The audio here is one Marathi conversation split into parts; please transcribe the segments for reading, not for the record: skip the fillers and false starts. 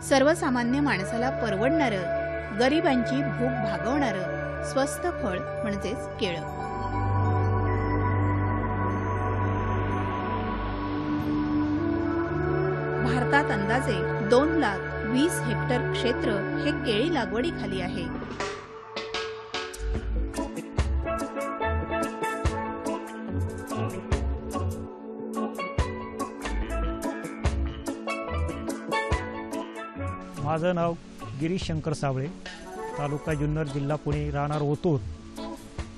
सर्वसामान्य माणसाला परवडणारं, गरिबांची भूक भागवणारं स्वस्त फळ म्हणजेच केळं. भारतात अंदाजे 2,20,000 हेक्टर क्षेत्र हे केळी लागवडीखाली आहे. माझं नाव गिरीश शंकर साबळे, तालुका जुन्नर, जिल्हा पुणे, राहणार ओतूर.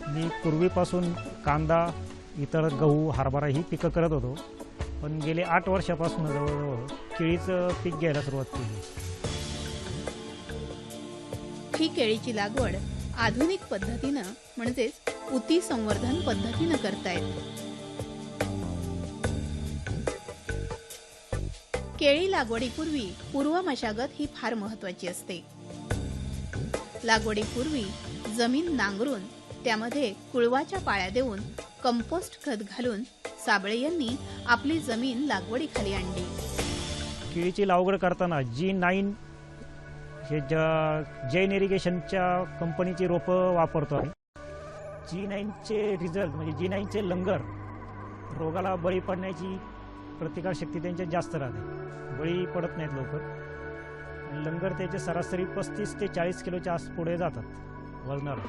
मी पूर्वीपासून कांदा, इतर गहू, हरभरा ही पिकं करत होतो, पण गेले 8 वर्षापासून जवळजवळ केळीचं पीक घ्यायला सुरुवात केली. ही केळीची लागवड आधुनिक पद्धतीनं म्हणजेच उती संवर्धन पद्धतीनं करतायत. केळी लागवडीपूर्वी पूर्व मशागत ही फार महत्वाची असते. लागवडीपूर्वी जमीन नांगरून त्यामध्ये कुळवाच्या पाळ्या देऊन कंपोस्ट खत घालून साबळे यांनी आपली जमीन लागवडीखाली आणली. केळीची लागवड करताना G9 हे जैन इरिगेशनच्या कंपनीची रोपं वापरतो आम्ही. G9चे रिझल्ट म्हणजे G9चे लंगर रोगाला बळी पडण्याची प्रतिकारशक्ती त्यांच्यात जास्त राहते, बळी पडत नाहीत लवकर. लंगर त्याचे सरासरी 35 ते 40 किलोच्या आस पुढे जातात वजनाला.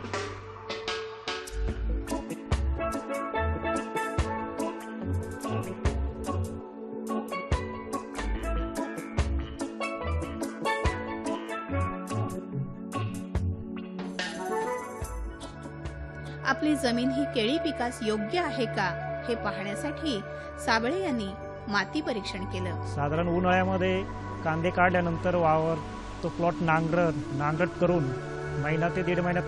आपली जमीन ही केळी पिकास योग्य आहे का हे पाहण्यासाठी साबळे यांनी माती परीक्षण केलं. साधारण उन्हाळ्यामध्ये कांदे काढल्यानंतर वावर तो प्लॉट नांगरट करून महिना ते 1.5 महिना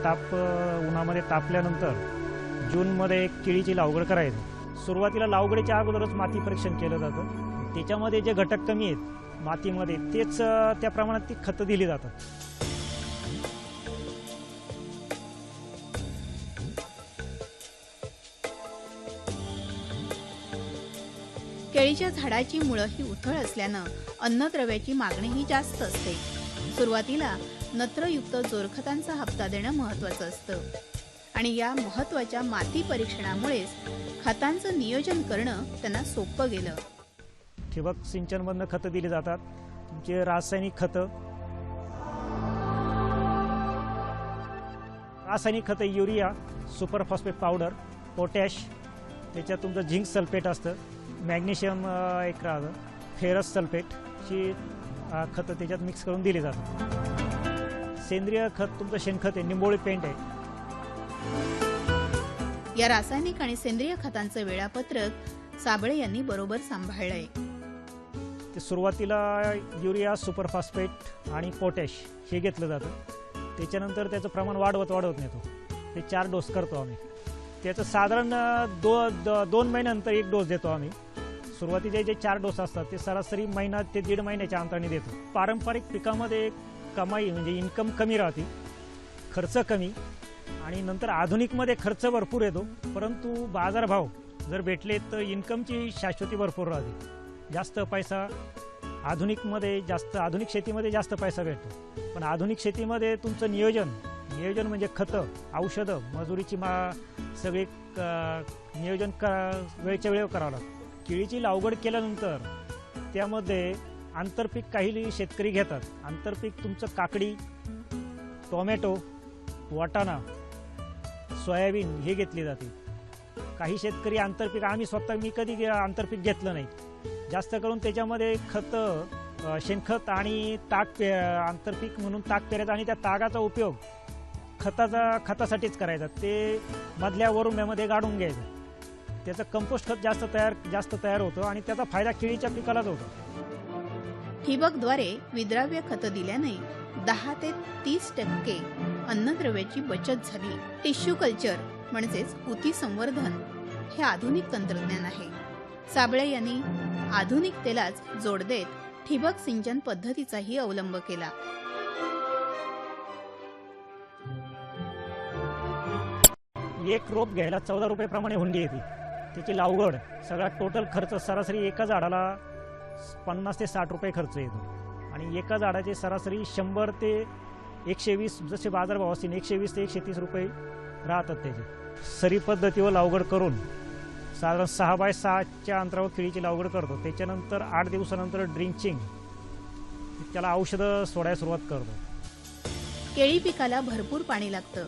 उन्हामध्ये तापल्यानंतर जूनमध्ये केळीची लागवड करायची. सुरुवातीला लागवडीच्या अगोदरच माती परीक्षण केलं जातं. त्याच्यामध्ये जे घटक कमी आहेत मातीमध्ये तेच त्या प्रमाणात ती खतं दिली जातात. केळीच्या झाडाची मुळं ही उथळ असल्यानं अन्नद्रव्याची मागणीही जास्त असते. सुरुवातीला नत्रयुक्त जोरखतांचा हप्ता देणं महत्वाचं असतं आणि या महत्वाच्या माती परीक्षणामुळेच खतांचं नियोजन करणं त्यांना सोपं गेलं. ठिबक सिंचनमधनं खतं दिली जातात. तुमचे रासायनिक खतं urea, super phosphate powder, potash, त्याच्यात तुमचं झिंक सल्फेट असतं, मॅग्नेशियम एक राहतं, फेरस सल्फेटची खतं त्याच्यात मिक्स करून दिली जातात. सेंद्रिय खत तुमचं शेणखत आहे, निंबोळी पेंट आहे. या रासायनिक आणि सेंद्रिय खतांचं वेळापत्रक साबळे यांनी बरोबर सांभाळलंय. ते सुरुवातीला युरिया, सुपर फॉस्फेट आणि पोटॅश हे घेतलं जातं. त्याच्यानंतर त्याचं प्रमाण वाढवत नेतो. ते 4 डोस करतो आम्ही. त्याचं साधारण 2 महिन्यानंतर 1 डोस देतो आम्ही. सुरुवातीचे जे 4 डोस असतात ते सरासरी महिना ते 1.5 महिन्याच्या अंतराने देतो. पारंपरिक पिकामध्ये कमाई म्हणजे इन्कम कमी राहते, खर्च कमी, आणि नंतर आधुनिकमध्ये खर्च भरपूर येतो, परंतु बाजारभाव जर भेटले तर इन्कमची शाश्वती भरपूर राहते. जास्त पैसा आधुनिक शेतीमध्ये जास्त पैसा भेटतो. पण आधुनिक शेतीमध्ये तुमचं नियोजन म्हणजे खतं, औषधं, मजुरीची सगळे नियोजन वेळच्या वेळेवर करावं लागतं. केळीची लागवड केल्यानंतर त्यामध्ये आंतरपीक काही शेतकरी घेतात. आंतरपीक तुमचं काकडी, टोमॅटो, वाटाणा, सोयाबीन हे घेतली जाते. काही शेतकरी आंतरपीक, मी कधी आंतरपीक घेतलं नाही. जास्त करून त्याच्यामध्ये खतं, शेणखत आणि आंतरपीक म्हणून ताक पेरायचं आणि त्या तागाचा उपयोग खतासाठीच करायचा. ते मधल्या वरुंब्यामध्ये गाडून घ्यायचं. त्याचं कंपोस्ट खत जास्त तयार होतं आणि त्याचा फायदा केळीच्या पिकालाच होतो. ठिबकद्वारे विद्राव्य खतं दिल्याने 10 ते 30% अन्नद्रव्याची बचत झाली. टिश्यू कल्चर म्हणजेच उती संवर्धन हे आधुनिक तंत्रज्ञान आहे. साबळे यांनी आधुनिकतेलाच जोड देत ठिबक सिंचन पद्धतीचाही अवलंब केला. एक रोप घ्यायला 14 रुपये प्रमाणे हुंडी येते. त्याची लागवड सगळा टोटल खर्च सरासरी एका झाडाला 50 ते 60 रुपये खर्च येतो. आणि एका झाडाचे सरासरी 100 ते 120 जसे बाजारभाव असतील 120 ते 130 रुपये राहतात त्याचे. सरी पद्धतीवर लागवड करून साधारण 6 बाय 6च्या अंतरावर केळीची लागवड करतो. त्याच्यानंतर 8 दिवसानंतर ड्रिंचिंग त्याला औषधं सोडायला सुरुवात करतो. केळी पिकाला भरपूर पाणी लागतं,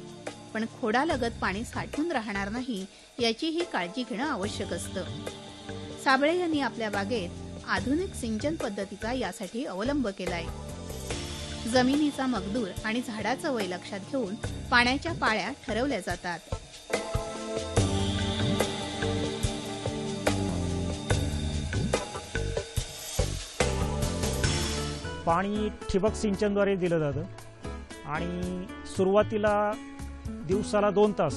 पण खोडालगत पाणी साठून राहणार नाही याचीही काळजी घेणं आवश्यक असतं. साबळे यांनी आपल्या बागेत आधुनिक सिंचन पद्धतीचा यासाठी अवलंब केलाय. जमिनीचा मगदूर आणि झाडाचं वय लक्षात घेऊन पाण्याच्या पाळ्या ठरवल्या जातात. पाणी ठिबक सिंचनद्वारे दिलं जातं आणि सुरुवातीला दिवसाला 2 तास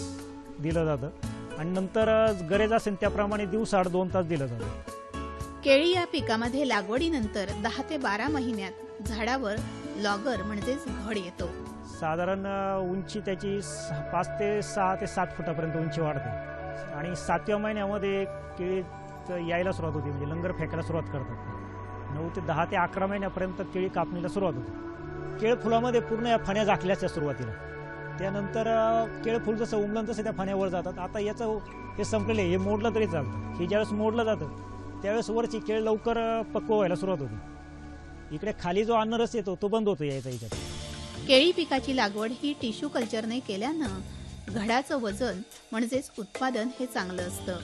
दिलं जातं आणि नंतर गरज असेल त्याप्रमाणे दिवसाआड 2 तास दिलं जातं. केळी या पिकामध्ये लागवडीनंतर 10 ते 12 महिन्यात झाडावर लॉगर म्हणजेच घड येतो. साधारण उंची त्याची 5 ते 6 ते 7 फुटापर्यंत उंची वाढते आणि 7व्या महिन्यामध्ये केळी यायला सुरुवात होती, म्हणजे लंगर फेकायला सुरुवात करतात. 9 ते 10 ते 11 महिन्यापर्यंत केळी कापणीला सुरुवात होते. केळ फुलामध्ये पूर्ण या फण्या झाकल्याच्या सुरुवातीला. त्यानंतर केळ फुल जसं उमलं तसं त्या फण्यावर जातात. आता याचं हे संपलेलं आहे, हे मोडलं तरी चालतं. हे ज्यावेळेस मोडलं जातं त्यावेळेस वरची केळ लवकर पक्व व्हायला सुरुवात होती. इकडे खाली जो अन्नरस येतो तो बंद होतो यायचा याच्यात. केळी पिकाची लागवड ही टिश्यू कल्चरने केल्यानं घडाचं वजन म्हणजेच उत्पादन हे चांगलं असतं.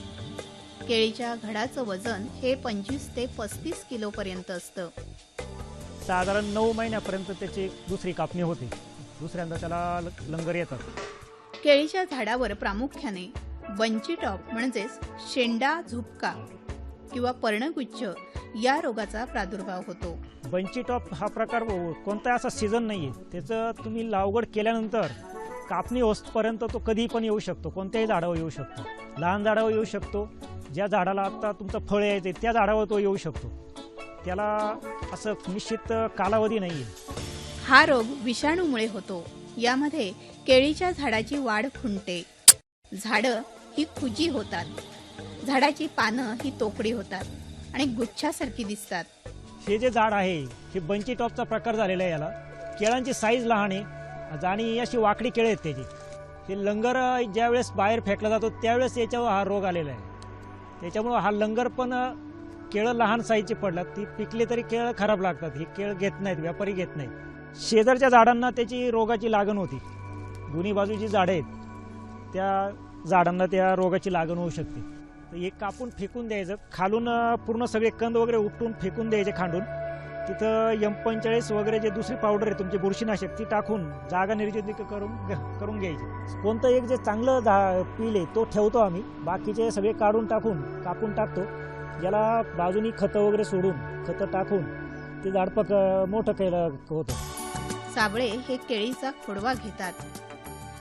केळीच्या घडाचं वजन हे 25 ते 35 किलो पर्यंत असतं. साधारण 9 महिन्यापर्यंत त्याची दुसरी कापणी होते. दुसऱ्यांदा त्याला लंगर येतात. केळीच्या झाडावर प्रामुख्याने बंची टॉप म्हणजेच शेंडा झुपका किंवा पर्णगुच्छ या रोगाचा प्रादुर्भाव होतो. बंची टॉप हा प्रकार कोणता असा सीझन नाहीये. त्याचं तुम्ही लागवड केल्यानंतर कापणी होईपर्यंत तो कधीही पण येऊ शकतो, कोणत्याही झाडावर येऊ शकतो. लहान झाडावर येऊ शकतो, ज्या झाडाला आता तुमचं फळ यायचं त्या झाडावर तो येऊ शकतो. त्याला असं निश्चित कालावधी नाहीये. हा रोग विषाणूमुळे होतो. यामध्ये केळीच्या झाडाची वाढ खुंटते, झाडं ही खुजी होतात, झाडाची पानं ही तोकडी होतात आणि गुच्छासारखी दिसतात. हे जे झाड आहे हे बंची टॉपचा प्रकार झालेला आहे. याला केळांची साईज लहान आहे आणि अशी वाकडी केळं आहेत त्याची. हे लंगर ज्यावेळेस बाहेर फेकला जातो त्यावेळेस याच्यावर हा रोग आलेला आहे. त्याच्यामुळं हा लंगर पण केळं लहान साईजची पडतात, ती पिकली तरी केळं खराब लागतात. हे केळं घेत नाहीत, व्यापारी घेत नाहीत. शेजारच्या झाडांना त्याची रोगाची लागण होती. दोन्ही बाजूची झाडं आहेत त्या झाडांना त्या रोगाची लागण होऊ शकते. तर हे कापून फेकून द्यायचं. खालून पूर्ण सगळे कंद वगैरे उपटून फेकून द्यायचे खांडून. तिथं M45 वगैरे जे दुसरी पावडर आहे तुमची बुरशीनाशक ती टाकून जागा निर्जंतुक करून घ्यायची. कोणतं एक जे चांगलं पील आहे तो ठेवतो आम्ही, बाकीचे सगळे काढून कापून टाकतो. ज्याला बाजूनी खतं वगैरे सोडून खतं टाकून ते झाड मोठं केलं होतं. साबळे हे केळीचा खोडवा घेतात.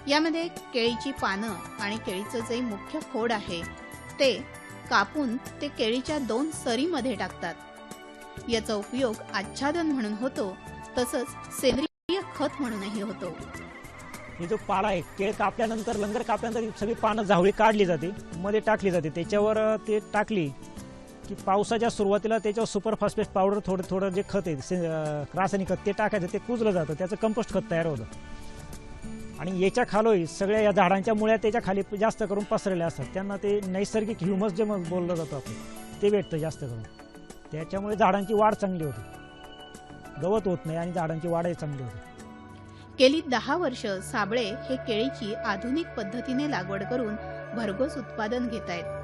यामध्ये केळीची पानं आणि केळीचं जे मुख्य खोड आहे ते कापून ते केळीच्या 2 सरीमध्ये टाकतात. याचा उपयोग आच्छादन म्हणून होतो, तसंच सेंद्रिय खत म्हणूनही होतो. हे जो पाला आहे केळ कापल्यानंतर लंगर कापल्यानंतर सगळी पानं झावळी काढली जाते, मध्ये टाकली जाते. त्याच्यावर ते टाकली की पावसाच्या सुरुवातीला त्याच्यावर सुपर फॉस्फेट पावडर थोडं जे खत आहे रासायनिक खत ते टाकायचं. ते कुजलं जातं, त्याचं कंपोस्ट खत तयार होतं. आणि याच्या खालोही सगळ्या या झाडांच्या मुळ्या त्याच्या खाली जास्त करून पसरलेल्या असतात. त्यांना ते नैसर्गिक ह्युमस जे बोललं जातं आपण ते भेटतं जास्त करून. त्याच्यामुळे झाडांची वाढ चांगली होते, गवत होत नाही आणि झाडांची वाढही चांगली होते. गेली 10 वर्ष साबळे हे केळीची आधुनिक पद्धतीने लागवड करून भरघोस उत्पादन घेत आहेत.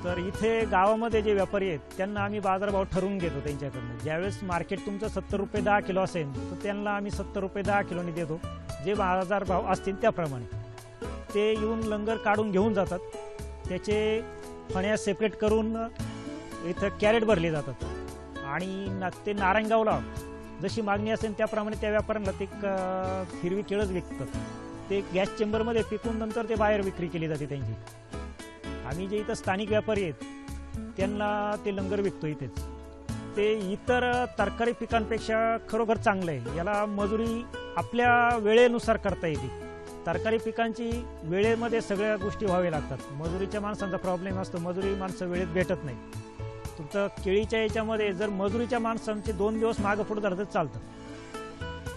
तर इथे गावामध्ये जे व्यापारी आहेत त्यांना आम्ही बाजारभाव ठरवून घेतो त्यांच्याकडनं. ज्यावेळेस मार्केट तुमचं 70 रुपये 10 किलो असेल तर त्यांना आम्ही 70 रुपये 10 किलोनी देतो. जे बाजारभाव असतील त्याप्रमाणे ते येऊन लंगर काढून घेऊन जातात. त्याचे फण्या सेपरेट करून इथं कॅरेट भरले जातात आणि ते नारायणगावला जशी मागणी असेल त्याप्रमाणे त्या व्यापाऱ्यांना ते हिरवी केळंच विकतात. ते गॅस चेंबरमध्ये पिकून नंतर ते बाहेर विक्री केली जाते त्यांची. आम्ही जे इथं स्थानिक व्यापारी आहेत त्यांना ते लंगर विकतो इथेच. ते इतर तरकारी पिकांपेक्षा खरोखर चांगलं आहे. याला मजुरी आपल्या वेळेनुसार करता येते. तरकारी पिकांची वेळेमध्ये सगळ्या गोष्टी व्हाव्या लागतात. मजुरीच्या माणसांचा प्रॉब्लेम असतो, मजुरी माणसं वेळेत भेटत नाही. तुमचं केळीच्या याच्यामध्ये जर मजुरीच्या माणसांचे 2 दिवस मागं पुढं झालं तर चालतं.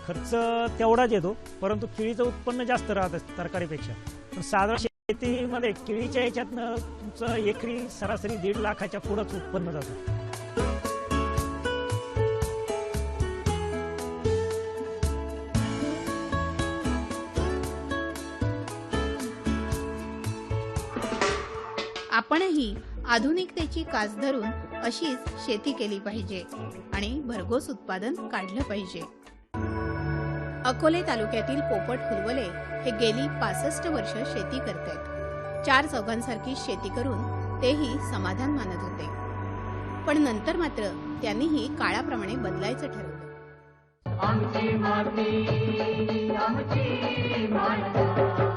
खर्च तेवढाच येतो, परंतु केळीचं उत्पन्न जास्त राहतं तरकारीपेक्षा. पण साधारण शेतीमध्ये केळीच्या याच्यातनं तुमचं एकरी सरासरी 1.5 लाखाच्या पुढंच उत्पन्न जातं. आपणही आधुनिकतेची कास धरून अशीच शेती केली पाहिजे आणि भरघोस उत्पादन काढलं पाहिजे. अकोले तालुक्यातील पोपट हुलवले हे गेली 65 वर्ष शेती करतायत. 4 चौघांसारखी शेती करून तेही समाधान मानत होते. पण नंतर मात्र त्यांनीही काळाप्रमाणे बदलायचं ठरवलं. आमची माती आमची माती.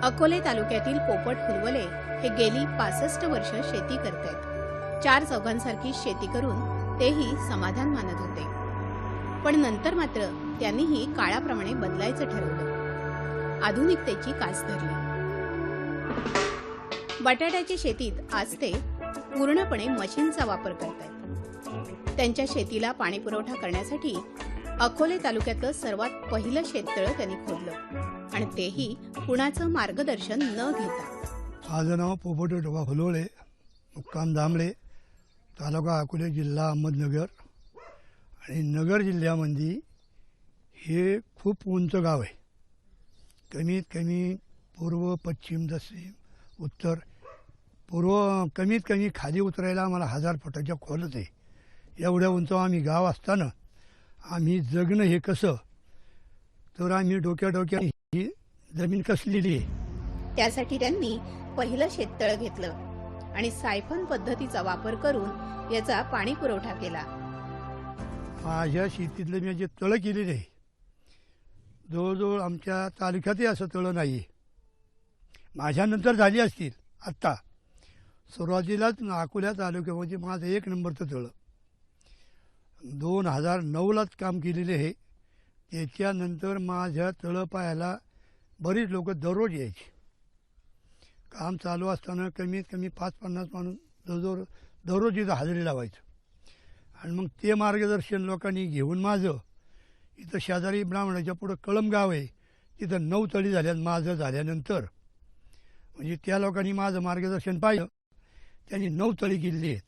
अकोले तालुक्यातील पोपट हुलवले हे गेली 65 वर्ष शेती करतायत. 4 चौघांसारखी शेती करून तेही समाधान मानत होते. पण नंतर मात्र त्यांनीही काळाप्रमाणे बदलायचं ठरवलं. आधुनिकतेची कास धरली. बटाट्याच्या शेतीत आज ते पूर्णपणे मशीनचा वापर करतायत. त्यांच्या शेतीला पाणी पुरवठा करण्यासाठी अकोले तालुक्यातलं सर्वात पहिलं शेततळं त्यांनी खोदलं आणि तेही कुणाचं मार्गदर्शन न घेता. माझं नाव पोपट विठोबा हुलवळे, मुक्काम दामळे, तालुका अकोले, जिल्हा अहमदनगर. आणि नगर जिल्ह्यामध्ये हे खूप उंच गाव आहे. कमीत कमी पूर्व, पश्चिम, दक्षिण, उत्तर, पूर्व कमीत कमी खाली उतरायला आम्हाला 1000 फुटाच्या खोलच आहे. एवढ्या उंच आम्ही गाव असताना आम्ही जगणं हे कसं, तर आम्ही डोक्या ही जमीन कसलेली आहे. त्यासाठी त्यांनी पहिलं शेततळं घेतलं आणि सायफन पद्धतीचा वापर करून याचा पाणी पुरवठा केला. माझ्या शेतीतलं मी जे तळं केलेले आहे, जवळजवळ आमच्या तालुक्यातही असं तळं नाही आहे. माझ्यानंतर झाली असतील. आत्ता सुरुवातीलाच अकोल्या तालुक्यामध्ये माझं 1 नंबरचं तळं 2009लाच काम केलेले आहे. त्याच्यानंतर माझ्या तळं पाहायला बरीच लोक दररोज यायची. काम चालू असताना कमीत कमी 5-50 माणूस जवळजवळ दररोज इथं हजेरी लावायचं. आणि मग ते मार्गदर्शन लोकांनी घेऊन माझं इथं शेजारी ब्राह्मणाच्या पुढं कळम गाव आहे, तिथं 9 तळी झाल्यात माझं झाल्यानंतर. म्हणजे त्या लोकांनी माझं मार्गदर्शन पाहिलं, त्यांनी 9 तळी केलेली आहेत.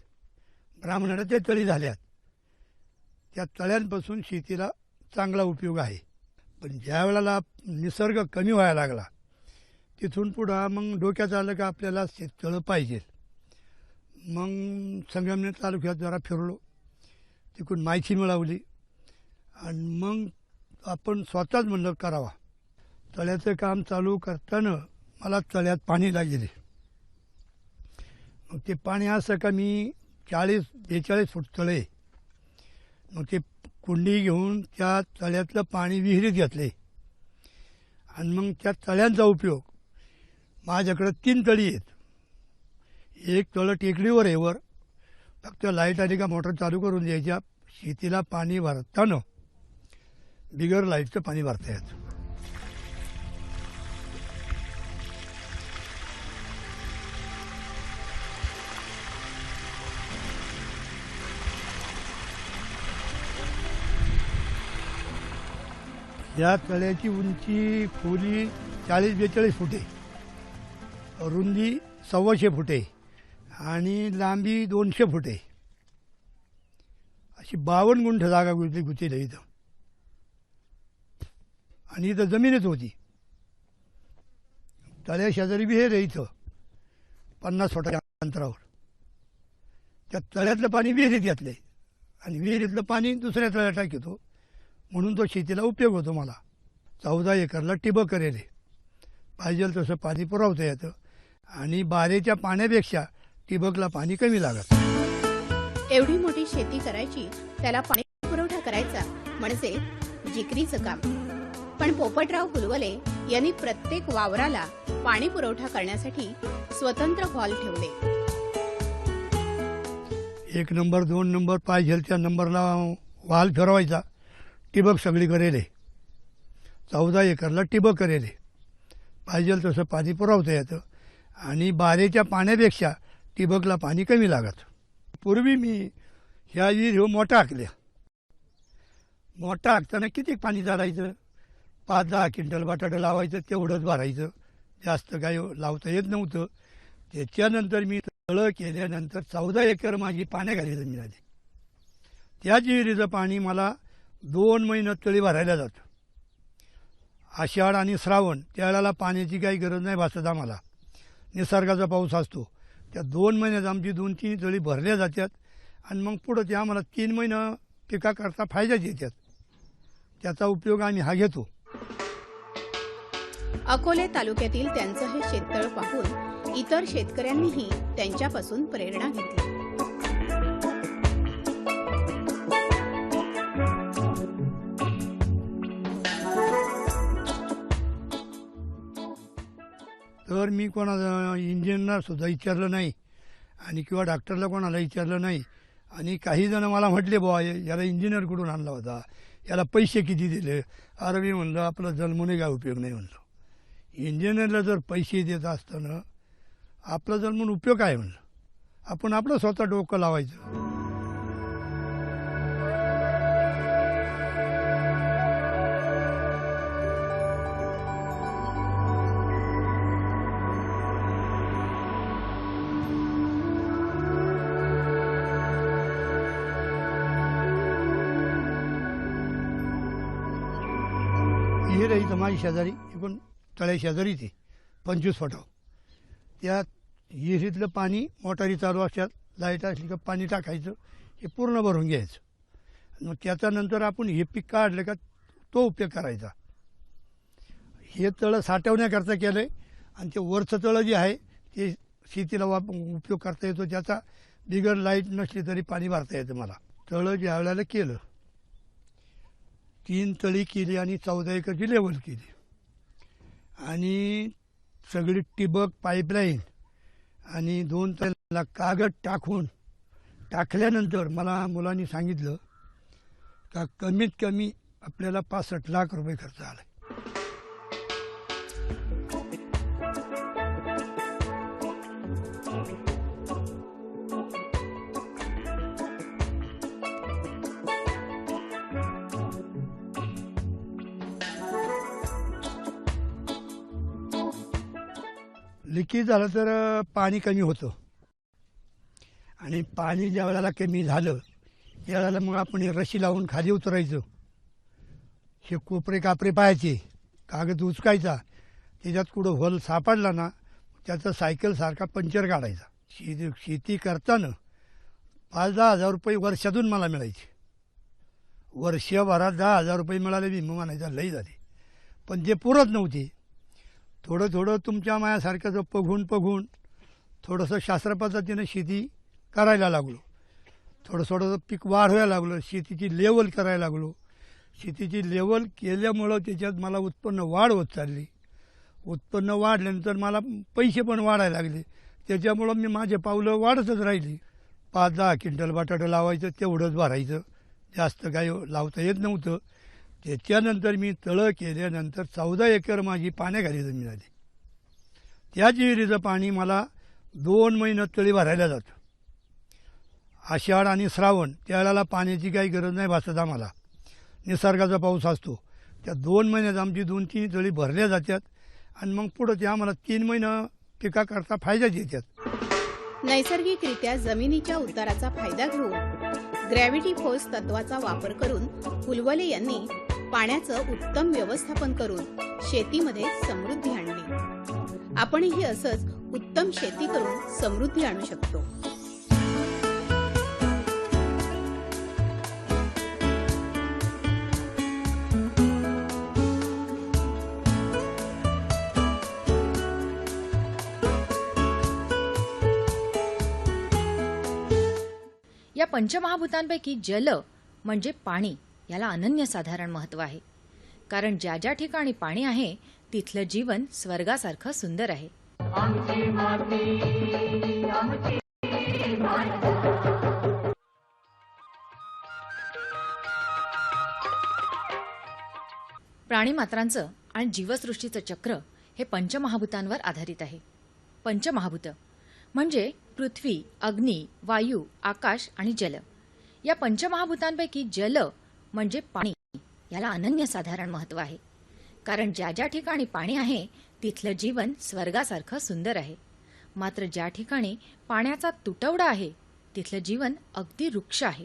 ब्राह्मणाला ते तळी झाल्यात. त्या तळ्यांपासून शेतीला चांगला उपयोग आहे. पण ज्या वेळेला निसर्ग कमी व्हायला लागला, तिथून पुढं मग डोक्यात आलं का आपल्याला शेततळं पाहिजे. मग संगमनेर तालुक्यात जरा फिरलो, तिकडून माहिती मिळवली आणि मग आपण स्वतःच म्हणलं करावा. तळ्याचं काम चालू करताना मला तळ्यात पाणी लागले. मग ते पाणी असं का मी 40-42 फूट तळे, मग ते कुंडी घेऊन त्या तळ्यातलं पाणी विहिरीत घेतले. आणि मग त्या तळ्यांचा उपयोग माझ्याकडं 3 तळी आहेत. एक तळं टेकडीवर आहे, वर फक्त लाईट आली का मोटर चालू करून द्यायच्या. शेतीला पाणी भरताना बिगर लाईटचं पाणी भरता येतं. या तळ्याची उंची खोली 40-42 फूट आहे, रुंदी 125 फूट आहे आणि लांबी 200 फूट आहे. अशी 52 गुंठ जागा गुंतलेली आहे इथं. आणि इथं जमीनच होती. तळ्या शेजारी विहीर आहे इथं 50 फुटाच्या अंतरावर. त्या तळ्यातलं पाणी विहिरीत घेतलं आणि विहिरीतलं पाणी दुसऱ्या तळ्यात टाकतो, म्हणून तो शेतीला उपयोग होतो. मला 14 एकरला ठिबक करेल, पाहिजे तसं पाणी पुरवता येतं आणि बारेच्या पाण्यापेक्षा ठिबकला पाणी कमी लागत. एवढी मोठी शेती करायची, त्याला पाणी पुरवठा करायचा म्हणजे जिकरीचं काम. पण पोपटराव गुलवले यांनी प्रत्येक वावराला पाणी पुरवठा करण्यासाठी स्वतंत्र व्हॉल्व ठेवले. 1 नंबर 2 नंबर पाहिजे त्या नंबरला वाल फिरवायचा. ठिबक सगळी करेल. 14 एकरला ठिबक करेल. पाहिजे तसं पाणी पुरवता येतं आणि बारेच्या पाण्यापेक्षा ठिबकला पाणी कमी लागत. पूर्वी मी ह्या विहीर मोठा आखल्या. मोठा आखताना किती पाणी चालायचं? 5-10 क्विंटल बटाटा लावायचं, तेवढंच भरायचं. जास्त काही लावता येत नव्हतं. त्याच्यानंतर मी तळं केल्यानंतर 14 एकर माझी पाण्याखाली जमीन आली. त्याच विहिरीचं पाणी मला 2 महिने तळी भरायला जातं. आषाढ आणि श्रावण त्यावेळेला पाण्याची काही गरज नाही भासत आम्हाला. निसर्गाचा पाऊस असतो. त्या 2 महिन्यात आमची 2-3 तळी भरल्या जातात आणि मग पुढं ते आम्हाला 3 महिने पिकाकरता फायद्याच येतात. त्याचा उपयोग आम्ही हा घेतो. अकोले तालुक्यातील त्यांचं हे शेततळ पाहून इतर शेतकऱ्यांनीही त्यांच्यापासून प्रेरणा घेतली. तर मी कोणाला इंजिनियर सुद्धा विचारलं नाही आणि किंवा डॉक्टरला कोणाला विचारलं नाही. आणि काही जण मला म्हटले बुवा याला इंजिनियर कुठून आणला होता, याला पैसे किती दिले. अरे मी म्हणलं आपला जन्मून काय उपयोग नाही म्हणलं. इंजिनियरला जर पैसे देत असताना आपला जन्मून उपयोग काय म्हणलं. आपण आपलं स्वतः डोकं लावायचं. विहीर आहे इथं माझी शेजारी, पण तळ्या शेजारीच आहे 25 फुटावर. त्या विहिरीतलं पाणी मोटारी चालू असतात, लाईट असली का पाणी टाकायचं, हे पूर्ण भरून घ्यायचं. मग त्याच्यानंतर आपण हे पीक काढलं का तो उपयोग करायचा. हे तळं साठवण्याकरता केलं आहे आणि ते वरचं तळं जे आहे ते शेतीला उपयोग करता येतो. त्याचा बिगर लाईट नसली तरी पाणी भरता येतं मला. तळं ज्या वेळेला केलं 3 तळी केली आणि 14 एकरची लेवल केली आणि सगळी ठिबक पाईपलाईन आणि 2 तळ्याला कागद टाकल्यानंतर मला मुलांनी सांगितलं का कमीत कमी आपल्याला 65 लाख रुपये खर्च आला. लिकेज झालं तर पाणी कमी होतं आणि पाणी ज्या वेळेला कमी झालं त्यावेळेला मग आपण हे रशी लावून खाली उतरायचं. हे कोपरे कापरे पाहायचे, कागद उचकायचा, त्याच्यात कुठं होल सापडला ना त्याचा सायकलसारखा पंक्चर काढायचा. शेती करताना 5-10 हजार रुपये वर्षातून मला मिळायचे. वर्षभरात 10,000 रुपये मिळाले मी मग म्हणायचं लई झाले. पण ते पुरत नव्हते. थोडं थोडं तुमच्या मायासारखं पघून थोडंसं शास्त्रपद्धतीनं शेती करायला लागलो. थोडं पीक वाढवायला लागलो. शेतीची लेवल करायला लागलो. शेतीची लेवल केल्यामुळं त्याच्यात मला उत्पन्न वाढ होत चालली. उत्पन्न वाढल्यानंतर मला पैसे पण वाढायला लागले. त्याच्यामुळं मी माझे पावलं वाढतच राहिली. 5-10 क्विंटल बटाटा लावायचं, तेवढंच भरायचं. जास्त काही लावता येत नव्हतं. त्याच्यानंतर मी तळं केल्यानंतर 14 एकर माझी पाण्याखाली जमीन आली. त्याच विहिरीचं पाणी मला 2 महिने तळी भरायला जातं. आषाढ आणि श्रावण त्यावेळेला पाण्याची काही गरज नाही भासत आम्हाला. निसर्गाचा पाऊस असतो. त्या 2 महिन्यात आमची 2-3 तळी भरल्या जातात आणि मग पुढं ते आम्हाला 3 महिने पिकाकरता फायद्याच येतात. नैसर्गिकरित्या जमिनीच्या उताराचा फायदा घेऊन ग्रॅव्हिटी फोर्स तत्वाचा वापर करून गुलवले यांनी पाण्याचं उत्तम व्यवस्थापन करून शेतीमध्ये समृद्धी आणली. आपणही असंच उत्तम शेती करून समृद्धी आणू शकतो. या पंचमहाभूतांपैकी जल म्हणजे पाणी याला अनन्यसाधारण महत्त्व आहे. कारण ज्या ज्या ठिकाणी पाणी आहे तिथलं जीवन स्वर्गासारखं सुंदर आहे. आमची माती आमची माता. प्राणीमात्रांचं आणि जीवसृष्टीचं चक्र हे पंचमहाभूतांवर आधारित आहे. पंचमहाभूत म्हणजे पृथ्वी, अग्नी, वायू, आकाश आणि जल. या पंचमहाभूतांपैकी जल म्हणजे पाणी याला अनन्यसाधारण महत्त्व आहे. कारण ज्या ज्या ठिकाणी पाणी आहे तिथलं जीवन स्वर्गासारखं सुंदर आहे. मात्र ज्या ठिकाणी पाण्याचा तुटवडा आहे तिथलं जीवन अगदी रुक्ष आहे.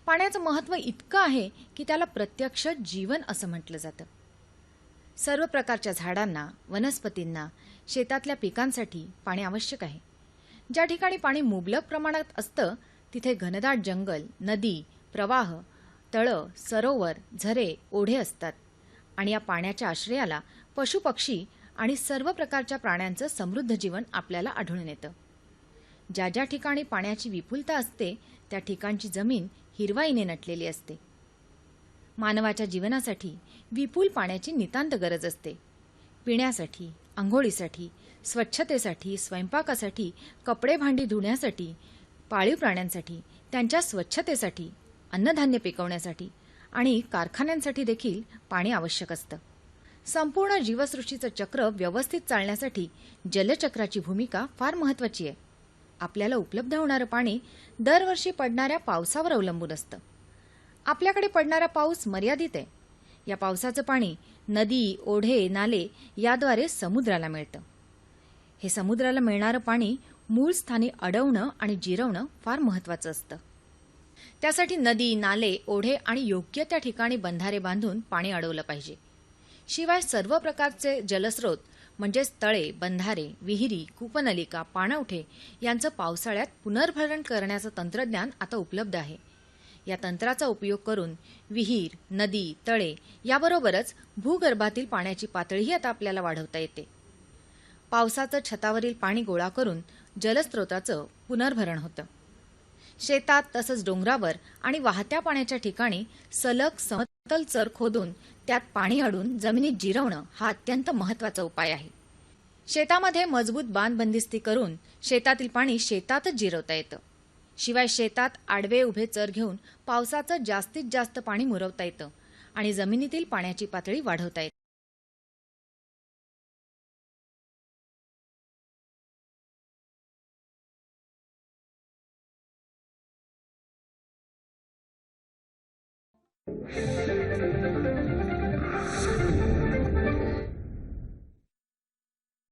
पाण्याचं महत्त्व इतकं आहे की त्याला प्रत्यक्ष जीवन असं म्हटलं जातं. सर्व प्रकारच्या झाडांना, वनस्पतींना, शेतातल्या पिकांसाठी पाणी आवश्यक आहे. ज्या ठिकाणी पाणी मुबलक प्रमाणात असतं तिथे घनदाट जंगल, नदी, प्रवाह, तळं, सरोवर, झरे, ओढे असतात आणि या पाण्याच्या आश्रयाला पशुपक्षी आणि सर्व प्रकारच्या प्राण्यांचं समृद्ध जीवन आपल्याला आढळून येतं. ज्या ज्या ठिकाणी पाण्याची विपुलता असते त्या ठिकाणची जमीन हिरवाईने नटलेली असते. मानवाच्या जीवनासाठी विपुल पाण्याची नितांत गरज असते. पिण्यासाठी, आंघोळीसाठी, स्वच्छतेसाठी, स्वयंपाकासाठी, कपडे भांडी धुण्यासाठी, पाळीव प्राण्यांसाठी, त्यांच्या स्वच्छतेसाठी, अन्नधान्य पिकवण्यासाठी आणि कारखान्यांसाठी देखील पाणी आवश्यक असतं. संपूर्ण जीवसृष्टीचं चक्र व्यवस्थित चालण्यासाठी जलचक्राची भूमिका फार महत्त्वाची आहे. आपल्याला उपलब्ध होणारं पाणी दरवर्षी पडणाऱ्या पावसावर अवलंबून असतं. आपल्याकडे पडणारा पाऊस मर्यादित आहे. या पावसाचं पाणी नदी, ओढे, नाले याद्वारे समुद्राला मिळतं. हे समुद्राला मिळणारं पाणी मूळ स्थानी अडवणं आणि जिरवणं फार महत्त्वाचं असतं. त्यासाठी नदी, नाले, ओढे आणि योग्य त्या ठिकाणी बंधारे बांधून पाणी अडवलं पाहिजे. शिवाय सर्व प्रकारचे जलस्रोत म्हणजेच तळे, बंधारे, विहिरी, कूपनलिका, पाणवठे यांचं पावसाळ्यात पुनर्भरण करण्याचं तंत्रज्ञान आता उपलब्ध आहे. या तंत्राचा उपयोग करून विहीर, नदी, तळे याबरोबरच भूगर्भातील पाण्याची पातळीही आता आपल्याला वाढवता येते. पावसाचं छतावरील पाणी गोळा करून जलस्रोताचं पुनर्भरण होतं. शेतात तसंच डोंगरावर आणि वाहत्या पाण्याच्या ठिकाणी सलग समतल चर खोदून त्यात पाणी अडून जमिनीत जिरवणं हा अत्यंत महत्त्वाचा उपाय आहे. शेतामध्ये मजबूत बांधबंदिस्ती करून शेतातील पाणी शेतातच जिरवता येतं. शिवाय शेतात आडवे उभे चर घेऊन पावसाचं जास्तीत जास्त पाणी मुरवता येतं आणि जमिनीतील पाण्याची पातळी वाढवता येते.